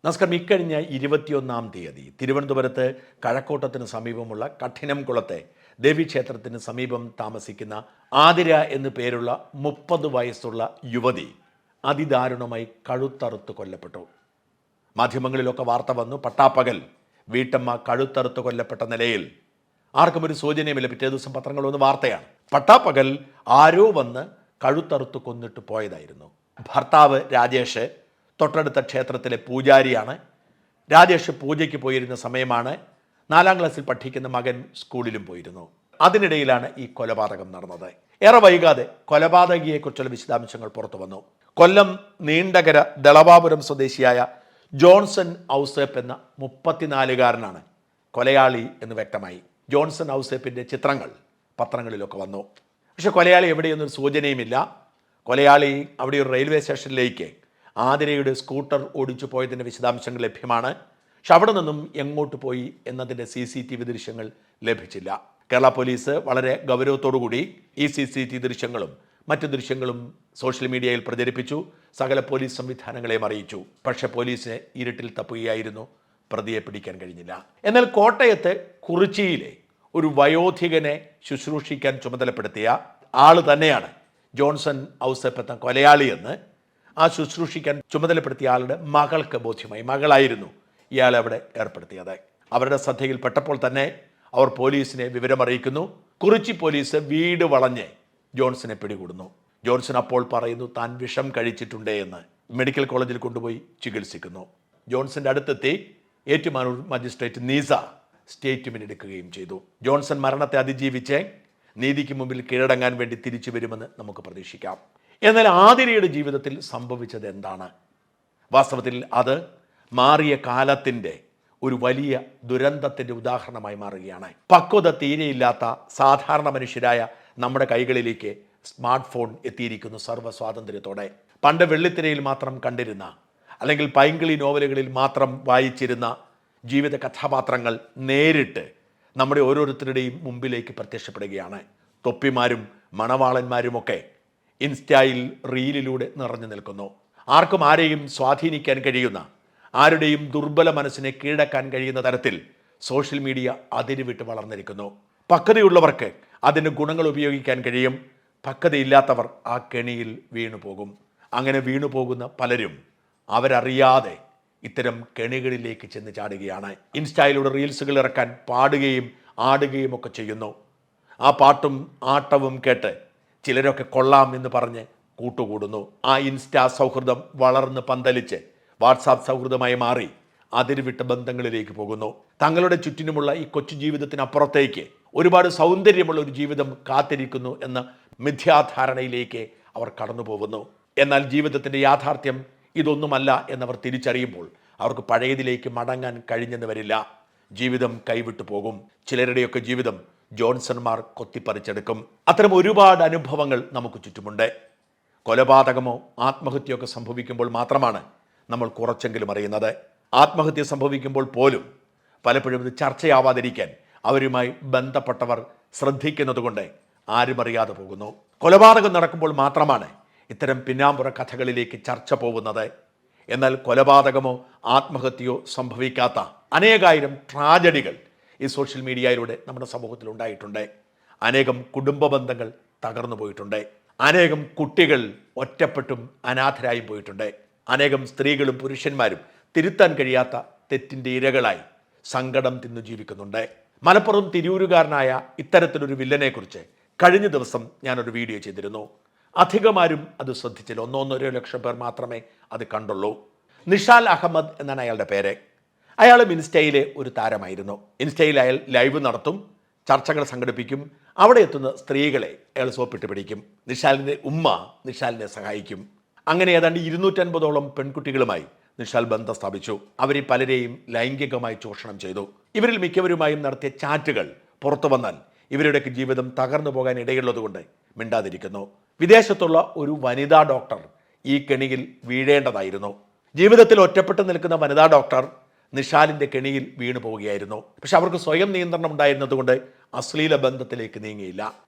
നമസ്കാരം. ഇക്കഴിഞ്ഞ 21-ാം തീയതി തിരുവനന്തപുരത്ത് കഴക്കൂട്ടത്തിന് സമീപമുള്ള കഠിനംകുളത്തെ ദേവീക്ഷേത്രത്തിന് സമീപം താമസിക്കുന്ന ആതിര എന്നു പേരുള്ള 30 വയസ്സുള്ള യുവതി അതിദാരുണമായി കഴുത്തറുത്ത് കൊല്ലപ്പെട്ടു. മാധ്യമങ്ങളിലൊക്കെ വാർത്ത വന്നു. പട്ടാപ്പകൽ വീട്ടമ്മ കഴുത്തറുത്ത് കൊല്ലപ്പെട്ട നിലയിൽ ആർക്കും ഒരു സൂചനയുമില്ല. പിറ്റേ ദിവസം പത്രങ്ങളൊന്ന് വാർത്തയാണ്. പട്ടാപ്പകൽ ആരോ വന്ന് കഴുത്തറുത്ത് കൊന്നിട്ട് പോയതായിരുന്നു. ഭർത്താവ് രാജേഷ് തൊട്ടടുത്ത ക്ഷേത്രത്തിലെ പൂജാരിയാണ്. രാജേഷ് പൂജയ്ക്ക് പോയിരുന്ന സമയമാണ്. 4-ാം ക്ലാസ്സിൽ പഠിക്കുന്ന മകൻ സ്കൂളിലും പോയിരുന്നു. അതിനിടയിലാണ് ഈ കൊലപാതകം നടന്നത്. ഏറെ വൈകാതെ കൊലപാതകിയെക്കുറിച്ചുള്ള വിശദാംശങ്ങൾ പുറത്തു വന്നു. കൊല്ലം നീണ്ടകര ദളവാപുരം സ്വദേശിയായ ജോൺസൺ ഔസേപ്പ് എന്ന 34-കാരനാണ് കൊലയാളി എന്ന് വ്യക്തമായി. ജോൺസൺ ഔസേപ്പിൻ്റെ ചിത്രങ്ങൾ പത്രങ്ങളിലൊക്കെ വന്നു. പക്ഷെ കൊലയാളി എവിടെയൊന്നും സൂചനയുമില്ല. കൊലയാളി അവിടെ ഒരു റെയിൽവേ സ്റ്റേഷനിലേക്ക് ആതിരയുടെ സ്കൂട്ടർ ഓടിച്ചു പോയതിൻ്റെ വിശദാംശങ്ങൾ ലഭ്യമാണ്. പക്ഷെ അവിടെ നിന്നും എങ്ങോട്ട് പോയി എന്നതിൻ്റെ CCTV ദൃശ്യങ്ങൾ ലഭിച്ചില്ല. കേരള പോലീസ് വളരെ ഗൗരവത്തോടുകൂടി ഈ CCTV ദൃശ്യങ്ങളും മറ്റു ദൃശ്യങ്ങളും സോഷ്യൽ മീഡിയയിൽ പ്രചരിപ്പിച്ചു. സകല പോലീസ് സംവിധാനങ്ങളെയും അറിയിച്ചു. പക്ഷേ പോലീസിനെ ഇരുട്ടിൽ തപ്പുകയായിരുന്നു. പ്രതിയെ പിടിക്കാൻ കഴിഞ്ഞില്ല. എന്നാൽ കോട്ടയത്തെ കുറിച്ചിയിലെ ഒരു വയോധികനെ ശുശ്രൂഷിക്കാൻ ചുമതലപ്പെടുത്തിയ ആൾ തന്നെയാണ് ജോൺസൺ ഔസേപ്പ് എന്ന കൊലയാളിയെന്ന് ആ ശുശ്രൂഷിക്കാൻ ചുമതലപ്പെടുത്തിയ ആളുടെ മകൾക്ക് ബോധ്യമായി. മകളായിരുന്നു ഇയാളെ അവിടെ ഏർപ്പെടുത്തിയത്. അവരുടെ ശ്രദ്ധയിൽപ്പെട്ടപ്പോൾ തന്നെ അവർ പോലീസിനെ വിവരമറിയിക്കുന്നു. കുറിച്ചി പോലീസ് വീട് വളഞ്ഞ് ജോൺസനെ പിടികൂടുന്നു. ജോൺസൺ അപ്പോൾ പറയുന്നു താൻ വിഷം കഴിച്ചിട്ടുണ്ട് എന്ന്. മെഡിക്കൽ കോളേജിൽ കൊണ്ടുപോയി ചികിത്സിക്കുന്നു. ജോൺസന്റെ അടുത്തെത്തി ഏറ്റുമാനൂർ മജിസ്ട്രേറ്റ് നീസ സ്റ്റേറ്റ്മെന്റ് എടുക്കുകയും ചെയ്തു. ജോൺസൺ മരണത്തെ അതിജീവിച്ച് നീതിക്ക് മുമ്പിൽ കീഴടങ്ങാൻ വേണ്ടി തിരിച്ചു വരുമെന്ന് നമുക്ക് പ്രതീക്ഷിക്കാം. എന്നാൽ ആതിരയുടെ ജീവിതത്തിൽ സംഭവിച്ചത് എന്താണ്? വാസ്തവത്തിൽ അത് മാറിയ കാലത്തിൻ്റെ ഒരു വലിയ ദുരന്തത്തിൻ്റെ ഉദാഹരണമായി മാറുകയാണ്. പക്വത തീരെയില്ലാത്ത സാധാരണ മനുഷ്യരായ നമ്മുടെ കൈകളിലേക്ക് സ്മാർട്ട് ഫോൺ എത്തിയിരിക്കുന്നു സർവ്വ സ്വാതന്ത്ര്യത്തോടെ. പണ്ട് വെള്ളിത്തിരയിൽ മാത്രം കണ്ടിരുന്ന അല്ലെങ്കിൽ പൈങ്കിളി നോവലുകളിൽ മാത്രം വായിച്ചിരുന്ന ജീവിത കഥാപാത്രങ്ങൾ നേരിട്ട് നമ്മുടെ ഓരോരുത്തരുടെയും മുമ്പിലേക്ക് പ്രത്യക്ഷപ്പെടുകയാണ്. തൊപ്പിമാരും മണവാളന്മാരുമൊക്കെ ഇൻസ്റ്റയിൽ റീലിലൂടെ നിറഞ്ഞു നിൽക്കുന്നു. ആർക്കും ആരെയും സ്വാധീനിക്കാൻ കഴിയുന്ന, ആരുടെയും ദുർബല മനസ്സിനെ കീഴടക്കാൻ കഴിയുന്ന തരത്തിൽ സോഷ്യൽ മീഡിയ അതിരുവിട്ട് വളർന്നിരിക്കുന്നു. പക്വതയുള്ളവർക്ക് അതിൻ്റെ ഗുണങ്ങൾ ഉപയോഗിക്കാൻ കഴിയും. പക്വതയില്ലാത്തവർ ആ കെണിയിൽ വീണുപോകും. അങ്ങനെ വീണുപോകുന്ന പലരും അവരറിയാതെ ഇത്തരം കെണികളിലേക്ക് ചെന്ന് ചാടുകയാണ്. ഇൻസ്റ്റയിലൂടെ റീൽസുകൾ ഇറക്കാൻ പാടുകയും ആടുകയും ഒക്കെ ചെയ്യുന്നു. ആ പാട്ടും ആട്ടവും കേട്ട് ചിലരൊക്കെ കൊള്ളാം എന്ന് പറഞ്ഞ് കൂട്ടുകൂടുന്നു. ആ ഇൻസ്റ്റാ സൗഹൃദം വളർന്ന് പന്തലിച്ച് വാട്സാപ്പ് സൗഹൃദമായി മാറി അതിരുവിട്ട ബന്ധങ്ങളിലേക്ക് പോകുന്നു. തങ്ങളുടെ ചുറ്റിനുമുള്ള ഈ കൊച്ചു ജീവിതത്തിനപ്പുറത്തേക്ക് ഒരുപാട് സൗന്ദര്യമുള്ള ഒരു ജീവിതം കാത്തിരിക്കുന്നു എന്ന മിഥ്യാധാരണയിലേക്ക് അവർ കടന്നു പോകുന്നു. എന്നാൽ ജീവിതത്തിൻ്റെ യാഥാർത്ഥ്യം ഇതൊന്നുമല്ല എന്നവർ തിരിച്ചറിയുമ്പോൾ അവർക്ക് പഴയതിലേക്ക് മടങ്ങാൻ കഴിഞ്ഞെന്ന് വരില്ല. ജീവിതം കൈവിട്ടു പോകും. ചിലരുടെയൊക്കെ ജീവിതം ജോൺസൺമാർ കൊത്തിപ്പറിച്ചെടുക്കും. അത്തരം ഒരുപാട് അനുഭവങ്ങൾ നമുക്ക് ചുറ്റുമുണ്ട്. കൊലപാതകമോ ആത്മഹത്യയൊക്കെ സംഭവിക്കുമ്പോൾ മാത്രമാണ് നമ്മൾ കുറച്ചെങ്കിലും അറിയുന്നത്. ആത്മഹത്യ സംഭവിക്കുമ്പോൾ പോലും പലപ്പോഴും ഇത് ചർച്ചയാവാതിരിക്കാൻ അവരുമായി ബന്ധപ്പെട്ടവർ ശ്രദ്ധിക്കുന്നത് കൊണ്ട് ആരും അറിയാതെ പോകുന്നു. കൊലപാതകം നടക്കുമ്പോൾ മാത്രമാണ് ഇത്തരം പിന്നാമ്പുറ കഥകളിലേക്ക് ചർച്ച പോകുന്നത്. എന്നാൽ കൊലപാതകമോ ആത്മഹത്യയോ സംഭവിക്കാത്ത അനേകായിരം ട്രാജഡികൾ ഈ സോഷ്യൽ മീഡിയയിലൂടെ നമ്മുടെ സമൂഹത്തിൽ ഉണ്ടായിട്ടുണ്ട്. അനേകം കുടുംബ ബന്ധങ്ങൾ തകർന്നു പോയിട്ടുണ്ട്. അനേകം കുട്ടികൾ ഒറ്റപ്പെട്ടും അനാഥരായും പോയിട്ടുണ്ട്. അനേകം സ്ത്രീകളും പുരുഷന്മാരും തിരുത്താൻ കഴിയാത്ത തെറ്റിൻ്റെ ഇരകളായി സങ്കടം തിന്നു ജീവിക്കുന്നുണ്ട്. മലപ്പുറം തിരൂരുകാരനായ ഇത്തരത്തിലൊരു വില്ലനെക്കുറിച്ച് കഴിഞ്ഞ ദിവസം ഞാനൊരു വീഡിയോ ചെയ്തിരുന്നു. അധികമാരും അത് ശ്രദ്ധിച്ചില്ല. 1.5 ലക്ഷം പേർ മാത്രമേ അത് കണ്ടുള്ളൂ. നിഷാൽ അഹമ്മദ് എന്നാണ് അയാളുടെ പേര്. അയാളും ഇൻസ്റ്റയിലെ ഒരു താരമായിരുന്നു. ഇൻസ്റ്റയിൽ അയാൾ ലൈവ് നടത്തും, ചർച്ചകൾ സംഘടിപ്പിക്കും. അവിടെ എത്തുന്ന സ്ത്രീകളെ അയാൾ സോപ്പിട്ട് പിടിക്കും. നിഷാലിൻ്റെ ഉമ്മ നിഷാലിനെ സഹായിക്കും. അങ്ങനെ ഏതാണ്ട് 250ഓളം പെൺകുട്ടികളുമായി നിഷാൽ ബന്ധം സ്ഥാപിച്ചു. അവരെ പലരെയും ലൈംഗികമായി ചൂഷണം ചെയ്തു. ഇവരിൽ മിക്കവരുമായും നടത്തിയ ചാറ്റുകൾ പുറത്തു വന്നാൽ ഇവരുടെയൊക്കെ ജീവിതം തകർന്നു പോകാൻ ഇടയുള്ളതുകൊണ്ട് മിണ്ടാതിരിക്കുന്നു. വിദേശത്തുള്ള ഒരു വനിതാ ഡോക്ടർ ഈ കെണിയിൽ വീഴേണ്ടതായിരുന്നു. ജീവിതത്തിൽ ഒറ്റപ്പെട്ട് നിൽക്കുന്ന വനിതാ ഡോക്ടർ നിഷാലിൻ്റെ കെണിയിൽ വീണു പോവുകയായിരുന്നു. പക്ഷെ അവർക്ക് സ്വയം നിയന്ത്രണം ഉണ്ടായിരുന്നതുകൊണ്ട് അശ്ലീല ബന്ധത്തിലേക്ക് നീങ്ങിയില്ല.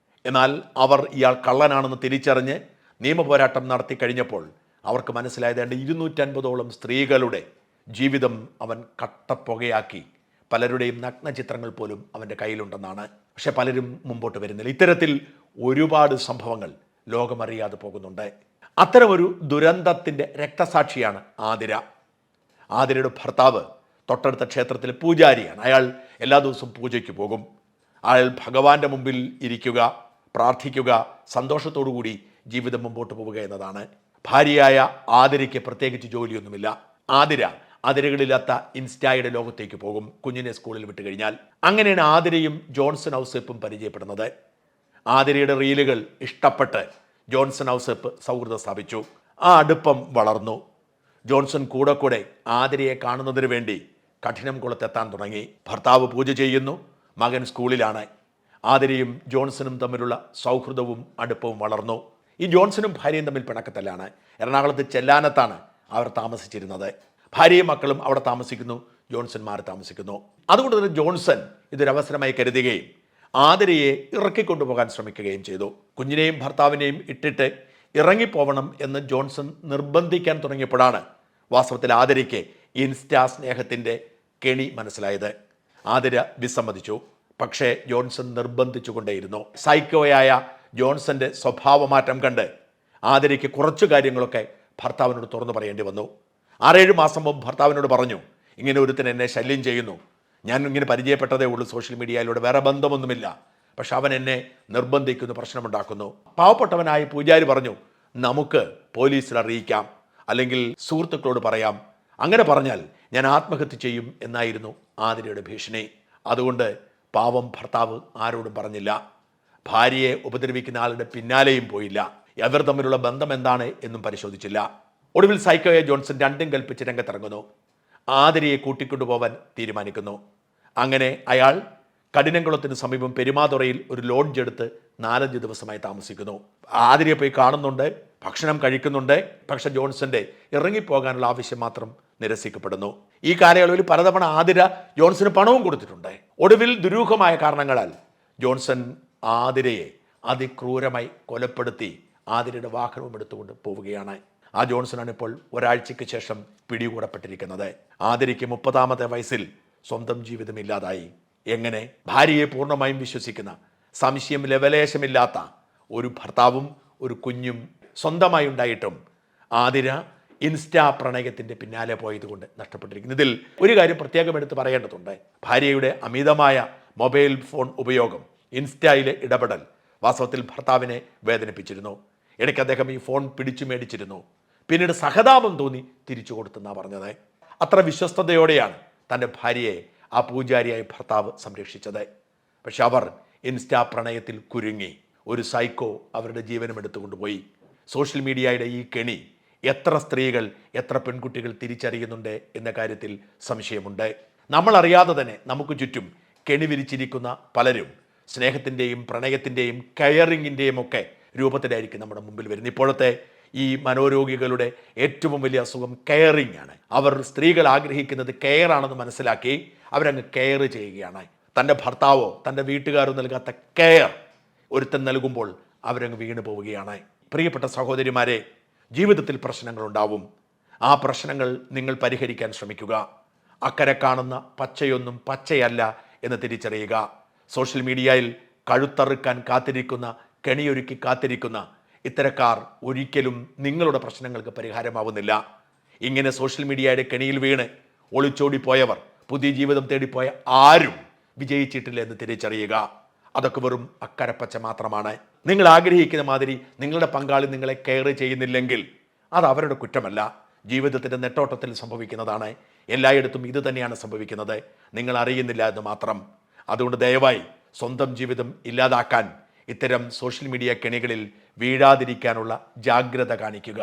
എന്നാൽ അവർ ഇയാൾ കള്ളനാണെന്ന് തിരിച്ചറിഞ്ഞ് നിയമപോരാട്ടം നടത്തി കഴിഞ്ഞപ്പോൾ അവർക്ക് മനസ്സിലായത് 250ഓളം സ്ത്രീകളുടെ ജീവിതം അവൻ കട്ടപ്പുകയാക്കി. പലരുടെയും നഗ്നചിത്രങ്ങൾ പോലും അവൻ്റെ കയ്യിലുണ്ടെന്നാണ്. പക്ഷെ പലരും മുമ്പോട്ട് വരുന്നില്ല. ഇത്തരത്തിൽ ഒരുപാട് സംഭവങ്ങൾ ലോകമറിയാതെ പോകുന്നുണ്ട്. അത്തരമൊരു ദുരന്തത്തിൻ്റെ രക്തസാക്ഷിയാണ് ആതിര. ആതിരയുടെ ഭർത്താവ് തൊട്ടടുത്ത ക്ഷേത്രത്തിലെ പൂജാരിയാണ്. അയാൾ എല്ലാ ദിവസവും പൂജയ്ക്ക് പോകും. അയാൾ ഭഗവാന്റെ മുമ്പിൽ ഇരിക്കുക, പ്രാർത്ഥിക്കുക, സന്തോഷത്തോടു കൂടി ജീവിതം മുമ്പോട്ട് പോവുക എന്നതാണ്. ഭാര്യയായ ആതിരയ്ക്ക് പ്രത്യേകിച്ച് ജോലിയൊന്നുമില്ല. ആതിര അതിരുകളില്ലാത്ത ഇൻസ്റ്റായുടെ ലോകത്തേക്ക് പോകും കുഞ്ഞിനെ സ്കൂളിൽ വിട്ട് കഴിഞ്ഞാൽ. അങ്ങനെയാണ് ആതിരയും ജോൺസൺ ഔസേപ്പും പരിചയപ്പെടുന്നത്. ആതിരയുടെ റീലുകൾ ഇഷ്ടപ്പെട്ട് ജോൺസൺ ഔസേപ്പ് സൗഹൃദം സ്ഥാപിച്ചു. ആ അടുപ്പം വളർന്നു. ജോൺസൺ കൂടെ കൂടെ ആതിരയെ കാണുന്നതിന് വേണ്ടി കഠിനം കുളത്തെത്താൻ തുടങ്ങി. ഭർത്താവ് പൂജ ചെയ്യുന്നു, മകൻ സ്കൂളിലാണ്. ആതിരയും ജോൺസണും തമ്മിലുള്ള സൗഹൃദവും അടുപ്പവും വളർന്നു. ഈ ജോൺസണും ഭാര്യയും തമ്മിൽ പിണക്കത്തല്ലാണ്. എറണാകുളത്ത് ചെല്ലാനത്താണ് അവർ താമസിച്ചിരുന്നത്. ഭാര്യയും മക്കളും അവിടെ താമസിക്കുന്നു, ജോൺസൺ മാറി താമസിക്കുന്നു. അതുകൊണ്ട് തന്നെ ജോൺസൺ ഇതൊരവസരമായി കരുതുകയും ആതിരയെ ഇറക്കിക്കൊണ്ടുപോകാൻ ശ്രമിക്കുകയും ചെയ്തു. കുഞ്ഞിനെയും ഭർത്താവിനെയും ഇട്ടിട്ട് ഇറങ്ങിപ്പോവണം എന്ന് ജോൺസൺ നിർബന്ധിക്കാൻ തുടങ്ങിയപ്പോഴാണ് വാസ്തവത്തിൽ ആതിരയ്ക്ക് ഇൻസ്റ്റാ സ്നേഹത്തിൻ്റെ കെണി മനസ്സിലായത്. ആതിര വിസമ്മതിച്ചു. പക്ഷേ ജോൺസൺ നിർബന്ധിച്ചുകൊണ്ടേയിരുന്നു. സൈക്കോയായ ജോൺസന്റെ സ്വഭാവമാറ്റം കണ്ട് ആതിരയ്ക്ക് കുറച്ചു കാര്യങ്ങളൊക്കെ ഭർത്താവിനോട് തുറന്നു പറയേണ്ടി വന്നു. 6-7 മാസം മുമ്പ് ഭർത്താവിനോട് പറഞ്ഞു, ഇങ്ങനെ ഒരുത്തൻ എന്നെ ശല്യം ചെയ്യുന്നു. ഞാൻ ഇങ്ങനെ പരിചയപ്പെട്ടതേ ഉള്ളൂ സോഷ്യൽ മീഡിയയിലൂടെ, വേറെ ബന്ധമൊന്നുമില്ല. പക്ഷെ അവൻ എന്നെ നിർബന്ധിക്കുന്നു, പ്രശ്നമുണ്ടാക്കുന്നു. പാവപ്പെട്ടവനായ പൂജാരി പറഞ്ഞു, നമുക്ക് പോലീസിൽ അറിയിക്കാം, അല്ലെങ്കിൽ സുഹൃത്തുക്കളോട് പറയാം. അങ്ങനെ പറഞ്ഞാൽ ഞാൻ ആത്മഹത്യ ചെയ്യും എന്നായിരുന്നു ആതിരയുടെ ഭീഷണി. അതുകൊണ്ട് പാവം ഭർത്താവ് ആരോടും പറഞ്ഞില്ല. ഭാര്യയെ ഉപദ്രവിക്കുന്ന ആളുടെ പിന്നാലെയും പോയില്ല. ഇവർ തമ്മിലുള്ള ബന്ധം എന്താണ് എന്നും പരിശോധിച്ചില്ല. ഒടുവിൽ സൈക്കോയെ ജോൺസൺ രണ്ടും കൽപ്പിച്ച് രംഗത്തിറങ്ങുന്നു. ആതിരയെ കൂട്ടിക്കൊണ്ടുപോകാൻ തീരുമാനിക്കുന്നു. അങ്ങനെ അയാൾ കഠിനംകുളത്തിന് സമീപം പെരുമാതുറയിൽ ഒരു ലോഡ്ജ് എടുത്ത് 4-5 ദിവസമായി താമസിക്കുന്നു. ആതിരയെ പോയി കാണുന്നുണ്ട്, ഭക്ഷണം കഴിക്കുന്നുണ്ട്. പക്ഷെ ജോൺസന്റെ ഇറങ്ങിപ്പോകാനുള്ള ആവശ്യം മാത്രം നിരസിക്കപ്പെടുന്നു. ഈ കാലയളവിൽ പലതവണ ആതിര ജോൺസന് പണവും കൊടുത്തിട്ടുണ്ട്. ഒടുവിൽ ദുരൂഹമായ കാരണങ്ങളാൽ ജോൺസൺ ആതിരയെ അതിക്രൂരമായി കൊലപ്പെടുത്തി ആതിരയുടെ വാഹനവും എടുത്തുകൊണ്ട് പോവുകയാണ്. ആ ജോൺസനാണ് ഇപ്പോൾ ഒരാഴ്ചയ്ക്ക് ശേഷം പിടികൂടപ്പെട്ടിരിക്കുന്നത്. ആതിരയ്ക്ക് 30ാമത്തെ വയസ്സിൽ സ്വന്തം ജീവിതം ഇല്ലാതായി. എങ്ങനെ? ഭാര്യയെ പൂർണ്ണമായും വിശ്വസിക്കുന്ന, സംശയം ലവലേശമില്ലാത്ത ഒരു ഭർത്താവും ഒരു കുഞ്ഞും സ്വന്തമായി ഉണ്ടായിട്ടും ആതിര ഇൻസ്റ്റാ പ്രണയത്തിൻ്റെ പിന്നാലെ പോയതുകൊണ്ട് നഷ്ടപ്പെട്ടിരിക്കുന്നു. ഇതിൽ ഒരു കാര്യം പ്രത്യേകം എടുത്ത് പറയേണ്ടതുണ്ട്. ഭാര്യയുടെ അമിതമായ മൊബൈൽ ഫോൺ ഉപയോഗം, ഇൻസ്റ്റായിലെ ഇടപെടൽ വാസ്തവത്തിൽ ഭർത്താവിനെ വേദനിപ്പിച്ചിരുന്നു. ഇടയ്ക്ക് അദ്ദേഹം ഈ ഫോൺ പിടിച്ചു മേടിച്ചിരുന്നു. പിന്നീട് സഹതാപം തോന്നി തിരിച്ചു കൊടുത്തെന്നാണ് പറഞ്ഞത്. അത്ര വിശ്വസ്തയോടെയാണ് തൻ്റെ ഭാര്യയെ ആ പൂജാരിയായ ഭർത്താവ് സംരക്ഷിച്ചത്. പക്ഷെ അവർ ഇൻസ്റ്റാ പ്രണയത്തിൽ കുരുങ്ങി. ഒരു സൈക്കോ അവരുടെ ജീവനും എടുത്തുകൊണ്ടുപോയി. സോഷ്യൽ മീഡിയയുടെ ഈ കെണി എത്ര സ്ത്രീകൾ, എത്ര പെൺകുട്ടികൾ തിരിച്ചറിയുന്നുണ്ട് എന്ന കാര്യത്തിൽ സംശയമുണ്ട്. നമ്മൾ അറിയാതെ തന്നെ നമുക്ക് ചുറ്റും കെണി വിരിച്ചിരിക്കുന്ന പലരും സ്നേഹത്തിൻ്റെയും പ്രണയത്തിൻ്റെയും കെയറിങ്ങിൻ്റെയും ഒക്കെ രൂപത്തിലായിരിക്കും നമ്മുടെ മുമ്പിൽ വരുന്നത്. ഇപ്പോഴത്തെ ഈ മനോരോഗികളുടെ ഏറ്റവും വലിയ അസുഖം കെയറിങ് ആണ്. അവർ സ്ത്രീകൾ ആഗ്രഹിക്കുന്നത് കെയർ ആണെന്ന് മനസ്സിലാക്കി അവരങ്ങ് കെയർ ചെയ്യുകയാണ്. തൻ്റെ ഭർത്താവോ തൻ്റെ വീട്ടുകാരോ നൽകാത്ത കെയർ ഒരുത്തൻ നൽകുമ്പോൾ അവരങ്ങ് വീണു പോവുകയാണ്. പ്രിയപ്പെട്ട സഹോദരിമാരെ, ജീവിതത്തിൽ പ്രശ്നങ്ങളുണ്ടാവും. ആ പ്രശ്നങ്ങൾ നിങ്ങൾ പരിഹരിക്കാൻ ശ്രമിക്കുക. അക്കരെ കാണുന്ന പച്ചയൊന്നും പച്ചയല്ല എന്ന് തിരിച്ചറിയുക. സോഷ്യൽ മീഡിയയിൽ കഴുത്തറുക്കാൻ കാത്തിരിക്കുന്ന, കെണിയൊരുക്കി കാത്തിരിക്കുന്ന ഇത്തരക്കാർ ഒരിക്കലും നിങ്ങളുടെ പ്രശ്നങ്ങൾക്ക് പരിഹാരമാവുന്നില്ല. ഇങ്ങനെ സോഷ്യൽ മീഡിയയുടെ കെണിയിൽ വീണ് ഒളിച്ചോടിപ്പോയവർ, പുതിയ ജീവിതം തേടിപ്പോയ ആരും വിജയിച്ചിട്ടില്ല എന്ന് തിരിച്ചറിയുക. അതൊക്കെ വെറും അക്കരപ്പച്ച മാത്രമാണ്. നിങ്ങൾ ആഗ്രഹിക്കുന്ന മാതിരി നിങ്ങളുടെ പങ്കാളി നിങ്ങളെ കെയർ ചെയ്യുന്നില്ലെങ്കിൽ അത് അവരുടെ കുറ്റമല്ല, ജീവിതത്തിൻ്റെ നെട്ടോട്ടത്തിൽ സംഭവിക്കുന്നതാണ്. എല്ലായിടത്തും ഇത് തന്നെയാണ് സംഭവിക്കുന്നത്, നിങ്ങൾ അറിയുന്നില്ല എന്ന് മാത്രം. അതുകൊണ്ട് ദയവായി സ്വന്തം ജീവിതം ഇല്ലാതാക്കാൻ ഇത്തരം സോഷ്യൽ മീഡിയ കെണികളിൽ വീഴാതിരിക്കാനുള്ള ജാഗ്രത കാണിക്കുക.